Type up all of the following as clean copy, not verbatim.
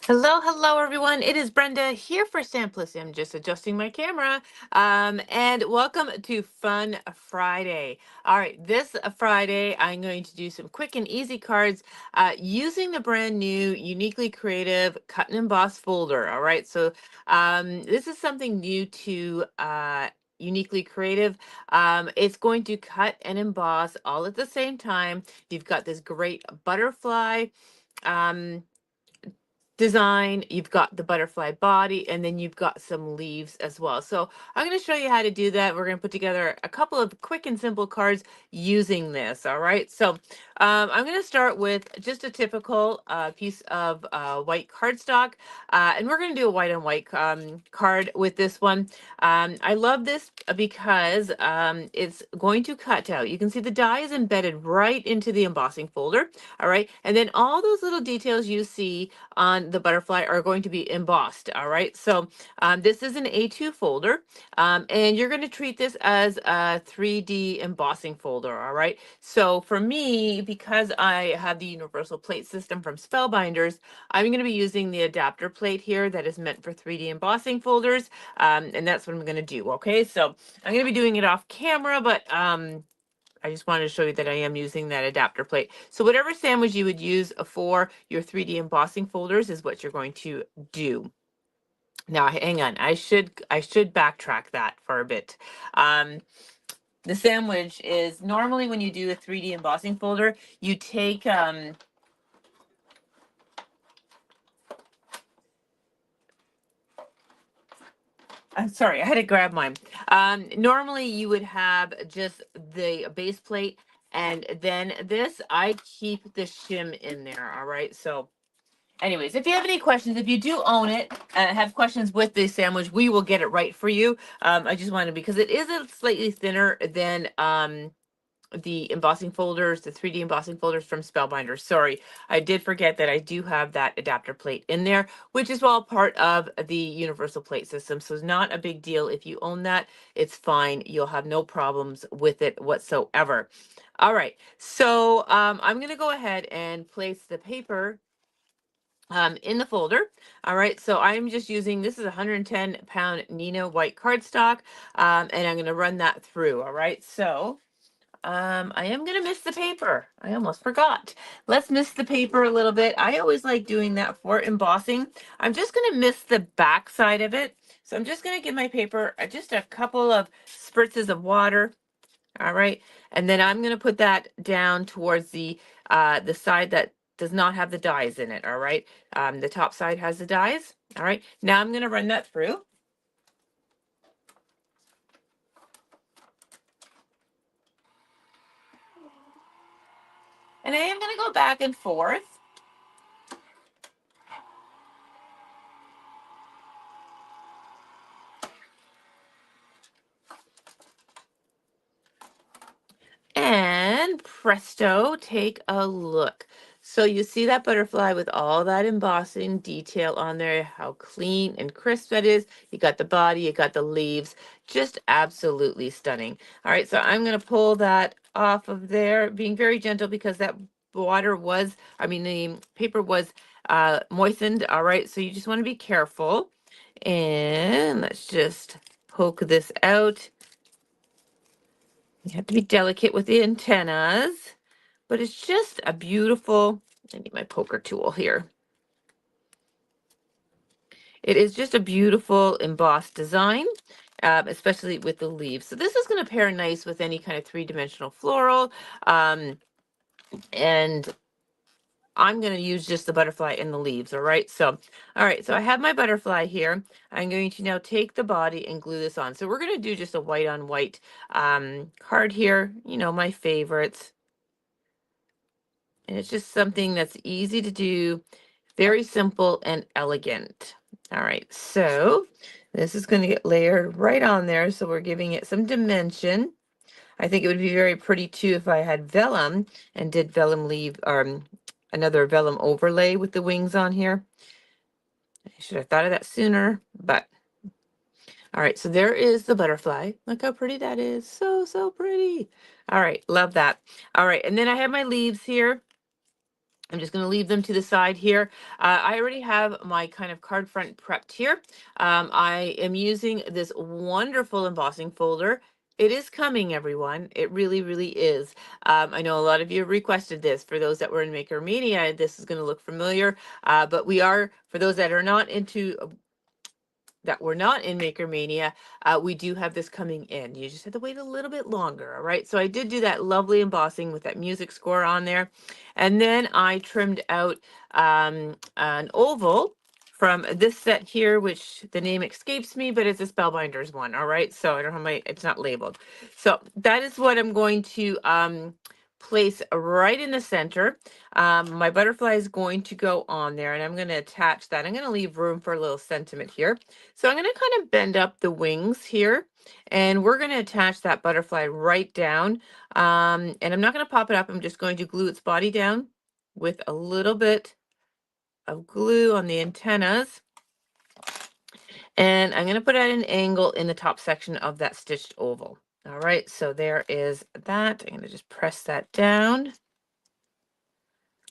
Hello, everyone. It is Brenda here for Samplus. I'm just adjusting my camera. And welcome to Fun Friday. All right, this Friday, I'm going to do some quick and easy cards using the brand new, uniquely creative Cut and Emboss folder. All right, so this is something new to uniquely creative. It's going to cut and emboss all at the same time. You've got this great butterfly. Um, Design, you've got the butterfly body, and then you've got some leaves as well. So I'm going to show you how to do that. We're going to put together a couple of quick and simple cards using this. All right. So I'm going to start with just a typical piece of white cardstock, and we're going to do a white on white card with this one. I love this because it's going to cut out. You can see the die is embedded right into the embossing folder. All right. And then all those little details you see on the butterfly are going to be embossed. All right. So this is an A2 folder, and you're going to treat this as a 3D embossing folder. All right. So for me, because I have the universal plate system from Spellbinders, I'm going to be using the adapter plate here that is meant for 3D embossing folders. And that's what I'm going to do. Okay. So I'm going to be doing it off camera, but I just wanted to show you that I am using that adapter plate. So whatever sandwich you would use for your 3D embossing folders is what you're going to do. Now, hang on. I should backtrack that for a bit. The sandwich is normally when you do a 3D embossing folder, you take I'm sorry, I had to grab mine. Normally you would have just the base plate, and then this, I keep the shim in there. All right. So anyways, if you have any questions, if you do own it, have questions with this sandwich, we will get it right for you. I just wanted, because it is a slightly thinner than the embossing folders, the 3D embossing folders from Spellbinders. Sorry, I did forget that I do have that adapter plate in there, which is all part of the universal plate system. So it's not a big deal. If you own that, it's fine. You'll have no problems with it whatsoever. All right, so I'm going to go ahead and place the paper in the folder. All right, so I'm just using, this is 110-pound Nina white cardstock, and I'm going to run that through. All right, so I am going to miss the paper. I almost forgot. Let's miss the paper a little bit. I always like doing that for embossing. I'm just going to miss the back side of it. So I'm just going to give my paper just a couple of spritzes of water. All right. And then I'm going to put that down towards the side that does not have the dies in it. All right. The top side has the dies. All right. Now I'm going to run that through. And I am going to go back and forth. And presto, take a look. So you see that butterfly with all that embossing detail on there, how clean and crisp that is. You got the body, you got the leaves, just absolutely stunning. All right, so I'm going to pull that off of there, being very gentle because that water was, I mean, the paper was moistened. All right, so you just want to be careful. And let's just poke this out. You have to be delicate with the antennas, but it's just a beautiful, I need my poker tool here. It is just a beautiful embossed design, especially with the leaves. So this is going to pair nice with any kind of three-dimensional floral. And I'm going to use just the butterfly and the leaves. All right. So, all right. So I have my butterfly here. I'm going to now take the body and glue this on. So we're going to do just a white on white card here. You know, my favorites. And it's just something that's easy to do, very simple and elegant. All right, so this is going to get layered right on there. So we're giving it some dimension. I think it would be very pretty too if I had vellum and did vellum leaf, another vellum overlay with the wings on here. I should have thought of that sooner, but all right, so there is the butterfly. Look how pretty that is. So pretty. All right, love that. All right, and then I have my leaves here. I'm just going to leave them to the side here. I already have my kind of card front prepped here. I am using this wonderful embossing folder. It is coming, everyone. It really, really is. I know a lot of you requested this. For those that were in Maker Mania, this is going to look familiar. But we are, for those that are not into that were not in Maker Mania, we do have this coming in. You just have to wait a little bit longer, all right? So I did do that lovely embossing with that music score on there. And then I trimmed out an oval from this set here, which the name escapes me, but it's a Spellbinders one, all right? So I don't have my, it's not labeled. So that is what I'm going to place right in the center. My butterfly is going to go on there, and I'm going to attach that. I'm going to leave room for a little sentiment here. So I'm going to kind of bend up the wings here, and we're going to attach that butterfly right down. And I'm not going to pop it up. I'm just going to glue its body down with a little bit of glue on the antennas. And I'm going to put it at an angle in the top section of that stitched oval. All right, so there is that. I'm going to just press that down.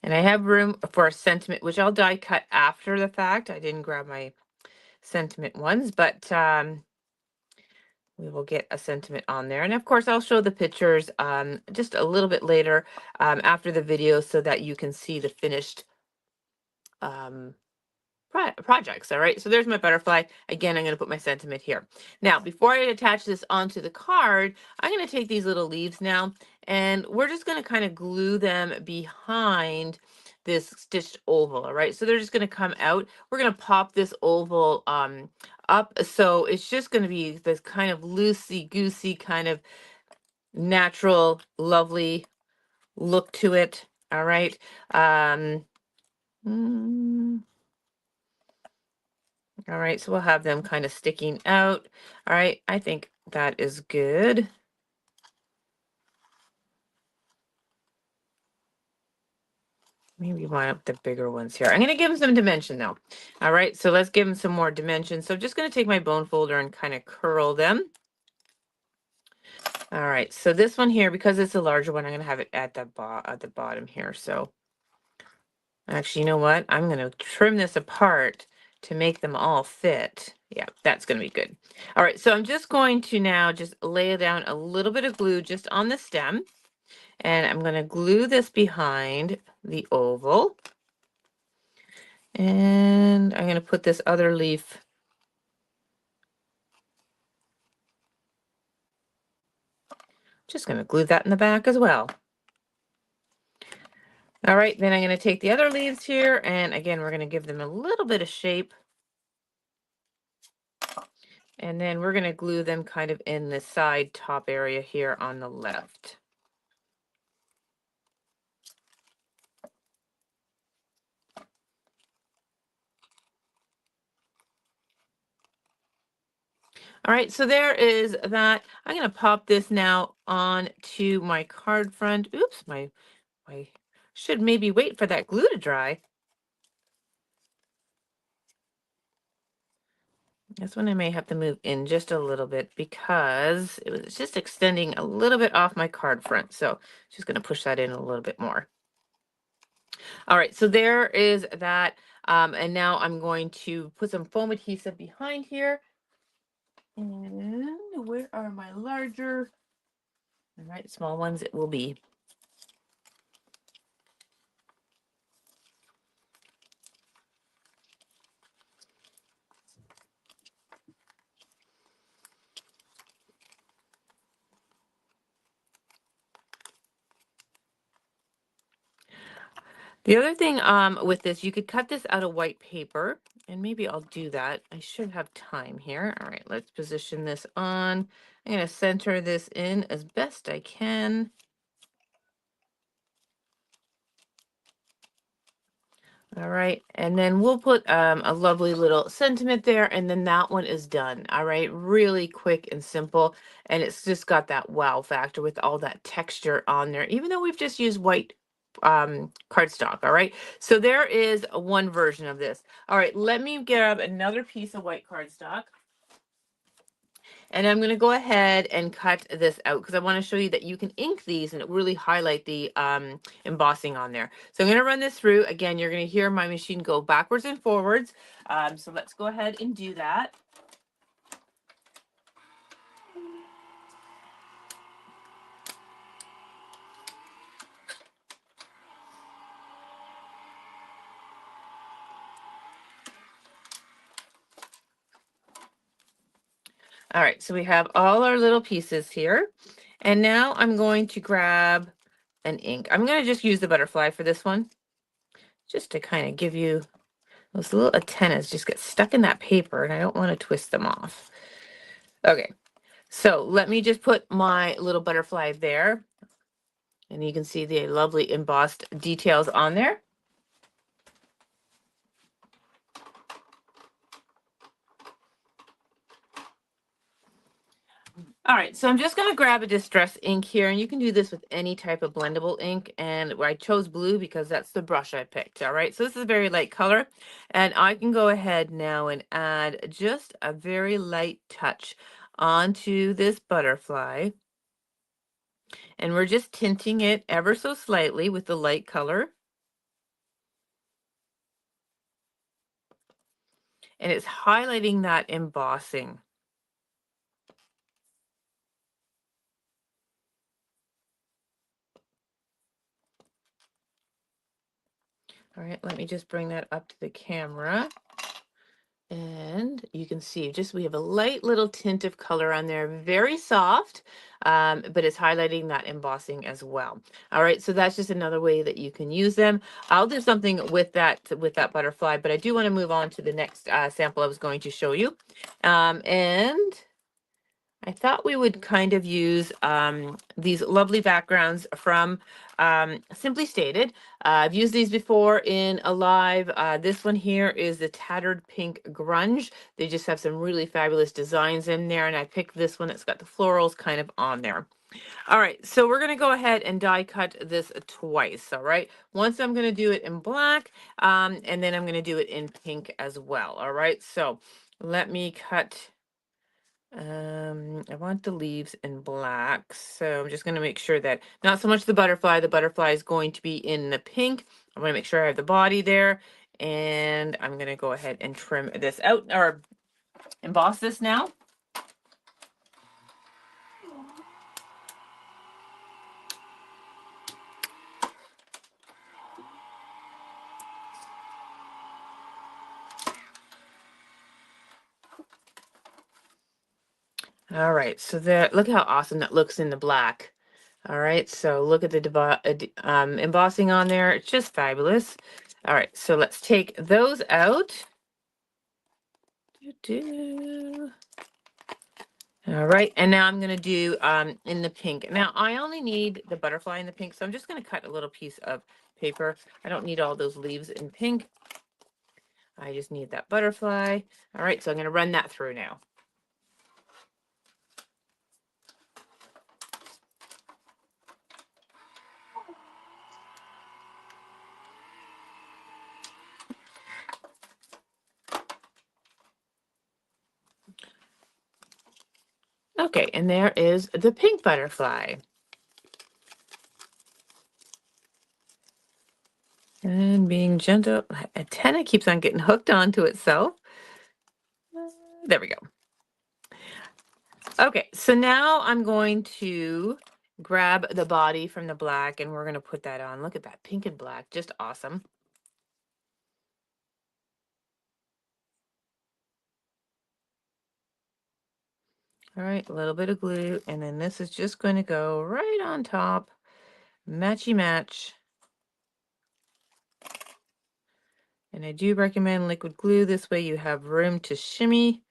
And I have room for a sentiment, which I'll die cut after the fact. I didn't grab my sentiment ones, but we will get a sentiment on there. And of course, I'll show the pictures just a little bit later after the video so that you can see the finished projects. All right, so there's my butterfly. Again, I'm going to put my sentiment here. Now, before I attach this onto the card, I'm going to take these little leaves now, and we're just going to kind of glue them behind this stitched oval. All right, so they're just going to come out. We're going to pop this oval up, so it's just going to be this kind of loosey-goosey kind of natural, lovely look to it. All right. All right, so we'll have them kind of sticking out. All right, I think that is good. Maybe line up the bigger ones here. I'm going to give them some dimension though. All right, so let's give them some more dimension. So I'm just going to take my bone folder and kind of curl them. All right, so this one here, because it's a larger one, I'm going to have it at the bottom here. So actually, you know what? I'm going to trim this apart to make them all fit. Yeah, that's going to be good. All right, so I'm just going to now just lay down a little bit of glue just on the stem. And I'm going to glue this behind the oval. And I'm going to put this other leaf just going to glue that in the back as well. All right, then I'm going to take the other leaves here, and again, we're going to give them a little bit of shape. And then we're going to glue them kind of in the side top area here on the left. All right, so there is that. I'm going to pop this now on to my card front. Oops, my should maybe wait for that glue to dry. This one I may have to move in just a little bit because it was just extending a little bit off my card front. So just going to push that in a little bit more. All right, so there is that. And now I'm going to put some foam adhesive behind here. And where are my larger? All right, small ones it will be. The other thing with this, you could cut this out of white paper, and maybe I'll do that. I should have time here. All right, let's position this on. I'm going to center this in as best I can. All right, and then we'll put a lovely little sentiment there, and then that one is done. All right, really quick and simple, and it's just got that wow factor with all that texture on there, even though we've just used white cardstock. All right, so there is one version of this. All right, let me grab another piece of white cardstock. And I'm going to go ahead and cut this out because I want to show you that you can ink these and it really highlight the embossing on there. So I'm going to run this through. Again, you're going to hear my machine go backwards and forwards. So let's go ahead and do that. All right, so we have all our little pieces here. And now I'm going to grab an ink. I'm going to just use the butterfly for this one, just to kind of give you those little antennas just get stuck in that paper and I don't want to twist them off. Okay, so let me just put my little butterfly there. And you can see the lovely embossed details on there. All right, so I'm just going to grab a distress ink here, and you can do this with any type of blendable ink, and I chose blue because that's the brush I picked. All right, so this is a very light color, and I can go ahead now and add just a very light touch onto this butterfly, and we're just tinting it ever so slightly with the light color, and it's highlighting that embossing. All right, let me just bring that up to the camera. And you can see just we have a light little tint of color on there, very soft, but it's highlighting that embossing as well. All right, so that's just another way that you can use them. I'll do something with that butterfly, but I do want to move on to the next sample I was going to show you. And I thought we would kind of use these lovely backgrounds from Simply Stated. I've used these before in a live. This one here is the Tattered Pink Grunge. They just have some really fabulous designs in there, and I picked this one. It's got the florals kind of on there. All right, so we're going to go ahead and die cut this twice, all right? Once I'm going to do it in black, and then I'm going to do it in pink as well, all right? So let me cut... I want the leaves in black, so I'm just going to make sure that not so much the butterfly is going to be in the pink. I'm going to make sure I have the body there, and I'm going to go ahead and trim this out or emboss this now. All right, so there, look how awesome that looks in the black. All right, so look at the embossing on there. It's just fabulous. All right, so let's take those out. All right, and now I'm going to do in the pink. Now, I only need the butterfly in the pink, so I'm just going to cut a little piece of paper. I don't need all those leaves in pink. I just need that butterfly. All right, so I'm going to run that through now. Okay, and there is the pink butterfly. And being gentle, antenna keeps on getting hooked onto itself. There we go. Okay, so now I'm going to grab the body from the black and we're going to put that on. Look at that pink and black, just awesome. All right, a little bit of glue, and then this is just going to go right on top, matchy match. And I do recommend liquid glue. This way you have room to shimmy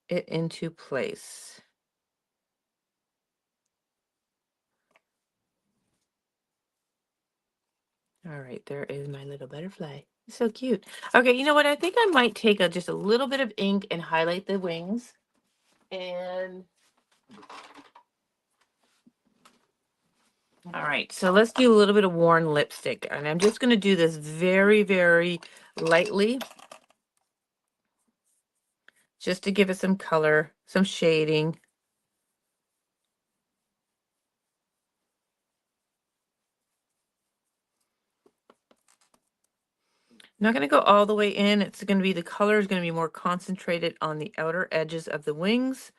it into place. All right, there is my little butterfly. So cute. Okay, you know what? I think I might take just a little bit of ink and highlight the wings. And all right, so let's do a little bit of worn lipstick. And I'm just going to do this very, very lightly. just to give it some color, some shading. I'm not going to go all the way in. It's going to be, the color is going to be more concentrated on the outer edges of the wings.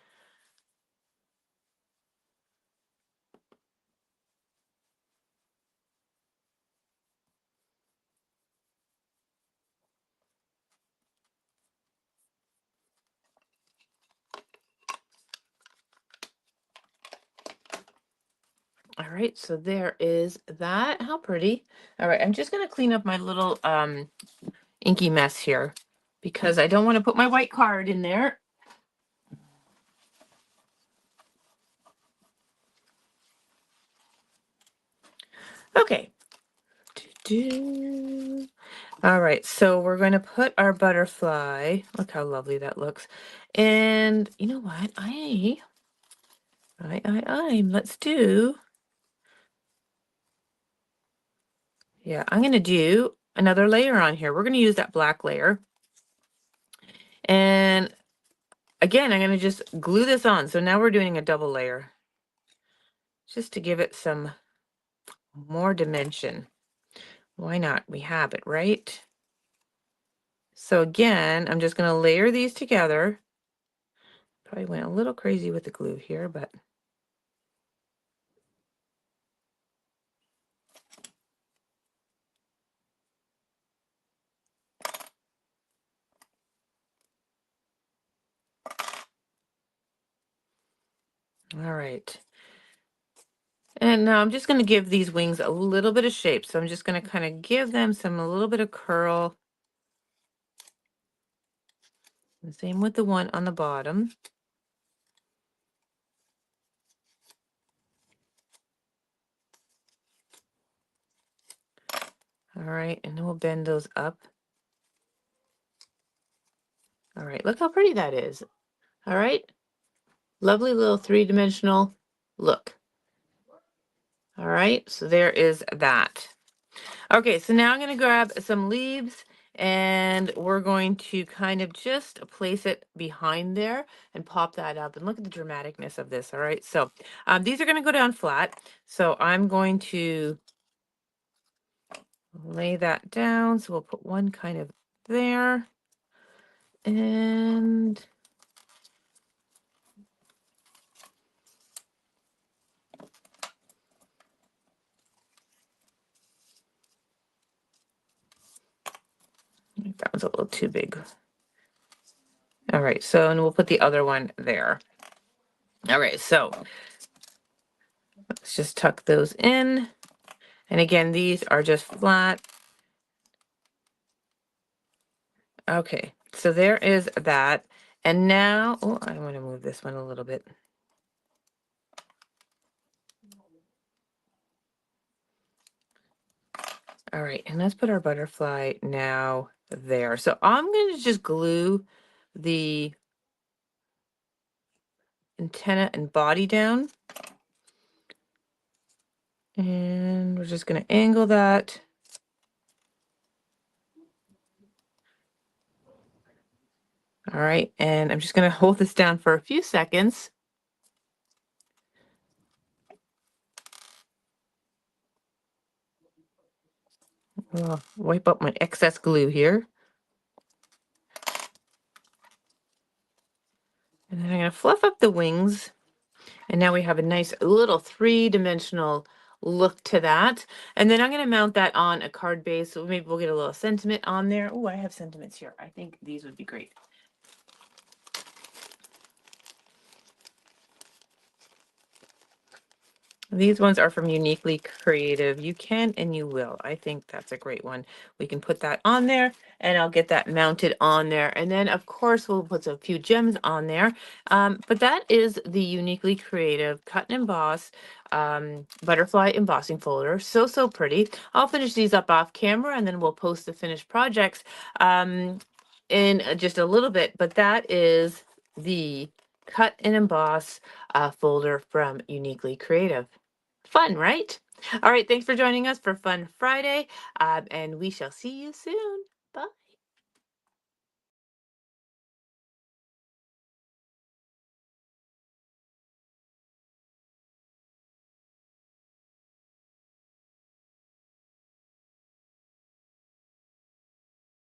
All right, so there is that. How pretty. All right, I'm just going to clean up my little inky mess here because I don't want to put my white card in there. Okay. All right, so we're going to put our butterfly. Look how lovely that looks. And you know what? Let's do. Yeah, I'm going to do another layer on here. We're going to use that black layer. And again, I'm going to just glue this on. So now we're doing a double layer just to give it some more dimension. Why not? We have it, right? So again, I'm just going to layer these together. Probably went a little crazy with the glue here, but all right. And now I'm just going to give these wings a little bit of shape. So I'm just going to kind of give them a little bit of curl. The same with the one on the bottom. All right, and then we'll bend those up. All right, look how pretty that is. All right, lovely little three-dimensional look. All right, so there is that. Okay, so now I'm going to grab some leaves and we're going to kind of just place it behind there and pop that up. And look at the dramaticness of this. All right, so these are going to go down flat. So I'm going to lay that down. So we'll put one kind of there. And I think that was a little too big. All right, so and we'll put the other one there. All right, so let's just tuck those in. And again, these are just flat. Okay, so there is that. And now, oh, I want to move this one a little bit. All right, and let's put our butterfly now there. So I'm going to just glue the antenna and body down. And we're just going to angle that. All right, and I'm just going to hold this down for a few seconds. I'll wipe up my excess glue here. And then I'm going to fluff up the wings. And now we have a nice little three-dimensional look to that. And then I'm going to mount that on a card base. So maybe we'll get a little sentiment on there. Oh, I have sentiments here. I think these would be great. These ones are from Uniquely Creative. You can and you will. I think that's a great one. We can put that on there and I'll get that mounted on there. And then of course we'll put a few gems on there. But that is the Uniquely Creative Cut and Emboss butterfly embossing folder. So, so pretty. I'll finish these up off camera and then we'll post the finished projects in just a little bit. But that is the Cut and Emboss folder from Uniquely Creative. Fun, right? All right, thanks for joining us for Fun Friday, and we shall see you soon. Bye.